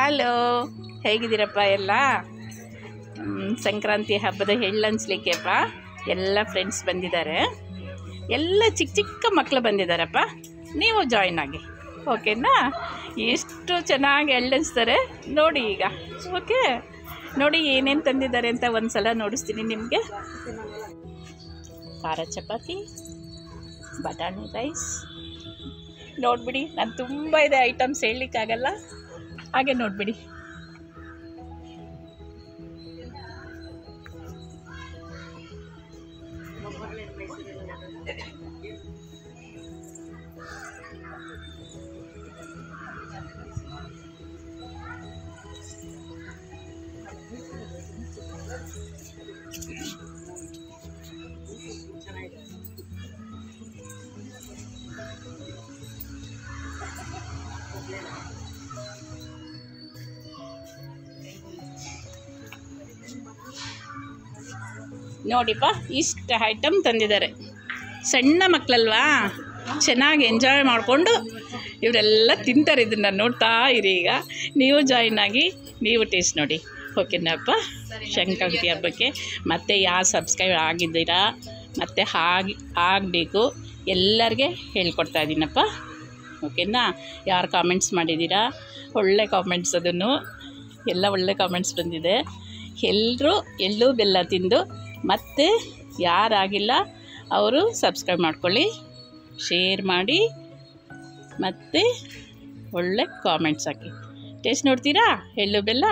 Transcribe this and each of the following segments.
Hello, ಹೇಗಿದ್ದೀರಪ್ಪ ಎಲ್ಲ? ಸಂಕ್ರಾಂತಿ ಹಬ್ಬದ ಎಳ್ಳು ಹಂಚ್ಲಿಕ್ಕೆಪ್ಪ ಎಲ್ಲ ಫ್ರೆಂಡ್ಸ್ ಬಂದಿದ್ದಾರೆ. ಎಲ್ಲ ಚಿಕ್ಕ ಚಿಕ್ಕ ಮಕ್ಕಳು ಬಂದಿದ್ದಾರಪ್ಪ. ನೀವು ಜಾಯಿನ್ ಆಗಿ, ಓಕೆನಾ? ಎಷ್ಟು ಚೆನ್ನಾಗಿ ಎಳ್ಳು ಹಂಚ್ತಾರೆ ನೋಡಿ. ಈಗ ಓಕೆ, ನೋಡಿ ಏನೇನು ತಂದಿದ್ದಾರೆ ಅಂತ ಒಂದು ಸಲ ನೋಡಿಸ್ತೀನಿ ನಿಮಗೆ. ಖಾರ ಚಪಾತಿ, ಬಟಾಣಿ ರೈಸ್, ನೋಡಿಬಿಡಿ. ನಾನು ತುಂಬ ಇದೆ ಐಟಮ್ಸ್ ಹೇಳಲಿಕ್ಕಾಗಲ್ಲ, ಹಾಗೆ ನೋಡಿಬಿಡಿ. ನೋಡಿಪ್ಪ, ಇಷ್ಟು ಐಟಮ್ ತಂದಿದ್ದಾರೆ. ಸಣ್ಣ ಮಕ್ಕಳಲ್ವಾ, ಚೆನ್ನಾಗಿ ಎಂಜಾಯ್ ಮಾಡಿಕೊಂಡು ಇವರೆಲ್ಲ ತಿಂತಾರೆ. ಇದನ್ನು ನೋಡ್ತಾ ಇರಿ. ಈಗ ನೀವು ಜಾಯಿನ್ ಆಗಿ, ನೀವು ಟೇಸ್ಟ್ ನೋಡಿ, ಓಕೆನಪ್ಪ? ಸಂಕ್ರಾಂತಿ ಹಬ್ಬಕ್ಕೆ ಮತ್ತೆ ಯಾರು ಸಬ್ಸ್ಕ್ರೈಬ್ ಆಗಿದ್ದೀರಾ ಮತ್ತು ಆಗಬೇಕು ಎಲ್ಲರಿಗೆ ಹೇಳ್ಕೊಡ್ತಾ ಇದ್ದೀನಪ್ಪ, ಓಕೆನಾ? ಯಾರು ಕಾಮೆಂಟ್ಸ್ ಮಾಡಿದ್ದೀರಾ, ಒಳ್ಳೆ ಕಾಮೆಂಟ್ಸ್, ಅದನ್ನು ಎಲ್ಲ ಒಳ್ಳೆ ಕಾಮೆಂಟ್ಸ್ ಬಂದಿದೆ. ಎಲ್ಲರೂ ಎಳ್ಳು ಬೆಲ್ಲ ತಿಂದು, ಮತ್ತು ಯಾರಾಗಿಲ್ಲ ಅವರು ಸಬ್ಸ್ಕ್ರೈಬ್ ಮಾಡ್ಕೊಳ್ಳಿ, ಶೇರ್ ಮಾಡಿ, ಮತ್ತು ಒಳ್ಳೆ ಕಾಮೆಂಟ್ಸ್ ಹಾಕಿ. ಟೇಸ್ಟ್ ನೋಡ್ತೀರಾ ಎಳ್ಳು ಬೆಲ್ಲ?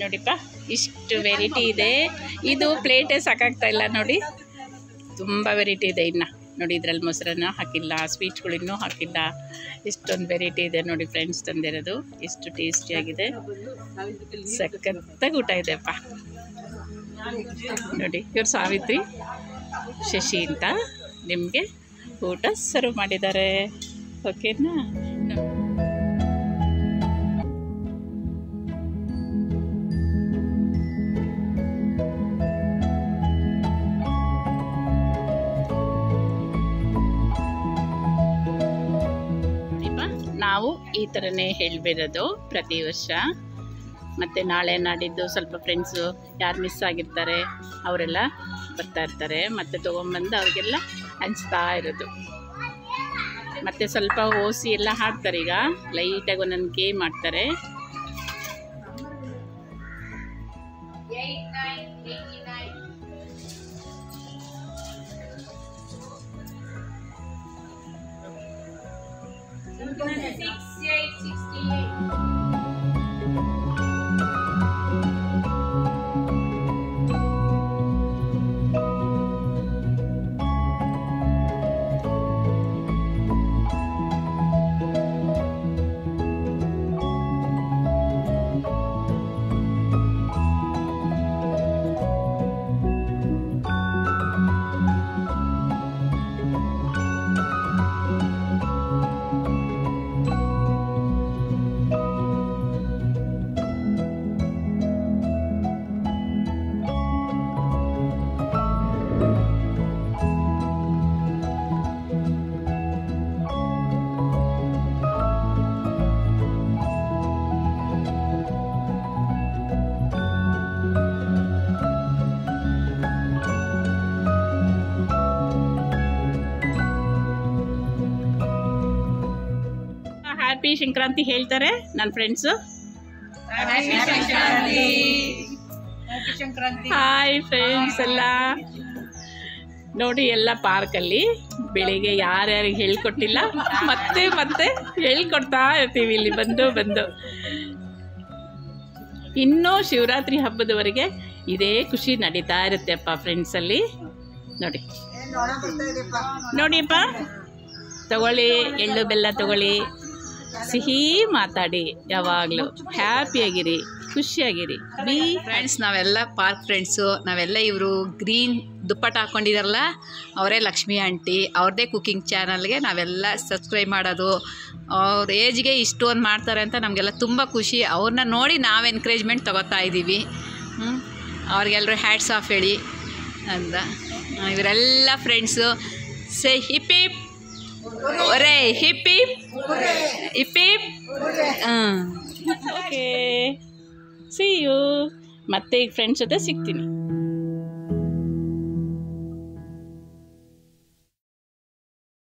ನೋಡಿಪ್ಪ, ಇಷ್ಟು ವೆರೈಟಿ ಇದೆ. ಇದು ಪ್ಲೇಟೇ ಸಾಕಾಗ್ತಾ ಇಲ್ಲ ನೋಡಿ, ತುಂಬ ವೆರೈಟಿ ಇದೆ. ಇನ್ನು ನೋಡಿ, ಇದರಲ್ಲಿ ಮೊಸರನ್ನ ಹಾಕಿಲ್ಲ, ಸ್ವೀಟ್ಗಳಿನ್ನೂ ಹಾಕಿಲ್ಲ. ಇಷ್ಟೊಂದು ವೆರೈಟಿ ಇದೆ ನೋಡಿ ಫ್ರೆಂಡ್ಸ್ ತಂದಿರೋದು. ಎಷ್ಟು ಟೇಸ್ಟಿಯಾಗಿದೆ, ಸಖತ್ತಾಗಿ ಊಟ ಇದೆಯಪ್ಪ. ನೋಡಿ, ಇವ್ರು ಸಾವಿತ್ರಿ ಶಶಿ ಅಂತ ನಿಮಗೆ ಊಟ ಸರ್ವ್ ಮಾಡಿದ್ದಾರೆ, ಓಕೆನಾ? ನಾವು ಈ ಥರನೇ ಹೇಳಬೇಡೋದು ಪ್ರತಿ ವರ್ಷ. ಮತ್ತು ನಾಳೆ ನಾಡಿದ್ದು ಸ್ವಲ್ಪ ಫ್ರೆಂಡ್ಸು ಯಾರು ಮಿಸ್ ಆಗಿರ್ತಾರೆ ಅವರೆಲ್ಲ ಬರ್ತಾ ಇರ್ತಾರೆ, ಮತ್ತು ತೊಗೊಂಬಂದು ಅವ್ರಿಗೆಲ್ಲ ಹಂಚ್ತಾ ಇರೋದು. ಮತ್ತು ಸ್ವಲ್ಪ ಓಸಿ ಎಲ್ಲ ಹಾಡ್ತಾರೆ. ಈಗ ಲೈಟಾಗಿ ಒಂದೊಂದು ಗೇಮ್ ಆಡ್ತಾರೆ. ಹ್ಯಾಪಿ ಸಂಕ್ರಾಂತಿ ಹೇಳ್ತಾರೆ ನನ್ನ ಫ್ರೆಂಡ್ಸು. ಹಾಯ್ ಫ್ರೆಂಡ್ಸ್ ಎಲ್ಲ. ನೋಡಿ, ಎಲ್ಲ ಪಾರ್ಕಲ್ಲಿ ಬೆಳಿಗ್ಗೆ ಯಾರ್ಯಾರಿಗೆ ಹೇಳ್ಕೊಟ್ಟಿಲ್ಲ ಮತ್ತೆ ಮತ್ತೆ ಹೇಳ್ಕೊಡ್ತಾ ಇರ್ತೀವಿ ಇಲ್ಲಿ ಬಂದು. ಇನ್ನೂ ಶಿವರಾತ್ರಿ ಹಬ್ಬದವರೆಗೆ ಇದೇ ಖುಷಿ ನಡೀತಾ ಇರುತ್ತೆಪ್ಪ ಫ್ರೆಂಡ್ಸಲ್ಲಿ. ನೋಡಿಯಪ್ಪ, ತಗೊಳ್ಳಿ, ಎಳ್ಳು ಬೆಲ್ಲ ತಗೊಳ್ಳಿ, ಸಿಹಿ ಮಾತಾಡಿ, ಯಾವಾಗಲೂ ಹ್ಯಾಪಿಯಾಗಿರಿ, ಖುಷಿಯಾಗಿರಿ. ಫ್ರೆಂಡ್ಸ್, ನಾವೆಲ್ಲ ಪಾರ್ಕ್ ಫ್ರೆಂಡ್ಸು. ನಾವೆಲ್ಲ ಇವರು ಗ್ರೀನ್ ದುಪ್ಪಟ್ಟ ಹಾಕ್ಕೊಂಡಿದಾರಲ್ಲ, ಅವರೇ ಲಕ್ಷ್ಮಿ ಆಂಟಿ. ಅವ್ರದ್ದೇ ಕುಕ್ಕಿಂಗ್ ಚಾನಲ್ಗೆ ನಾವೆಲ್ಲ ಸಬ್ಸ್ಕ್ರೈಬ್ ಮಾಡೋದು. ಅವ್ರ ಏಜ್ಗೆ ಇಷ್ಟೊಂದು ಮಾಡ್ತಾರೆ ಅಂತ ನಮಗೆಲ್ಲ ತುಂಬ ಖುಷಿ. ಅವ್ರನ್ನ ನೋಡಿ ನಾವು ಎನ್ಕರೇಜ್ಮೆಂಟ್ ತೊಗೋತಾ ಇದ್ದೀವಿ. ಅವ್ರಿಗೆಲ್ಲರೂ ಹ್ಯಾಟ್ಸ್ ಆಫ್ ಹೇಳಿ ಅಂತ. ಇವರೆಲ್ಲ friends say hip hip hurray hip hip hip hip. Okay see you. ಮತ್ತೆ ಈಗ ಫ್ರೆಂಡ್ಸ್ ಜೊತೆ ಸಿಗ್ತೀನಿ.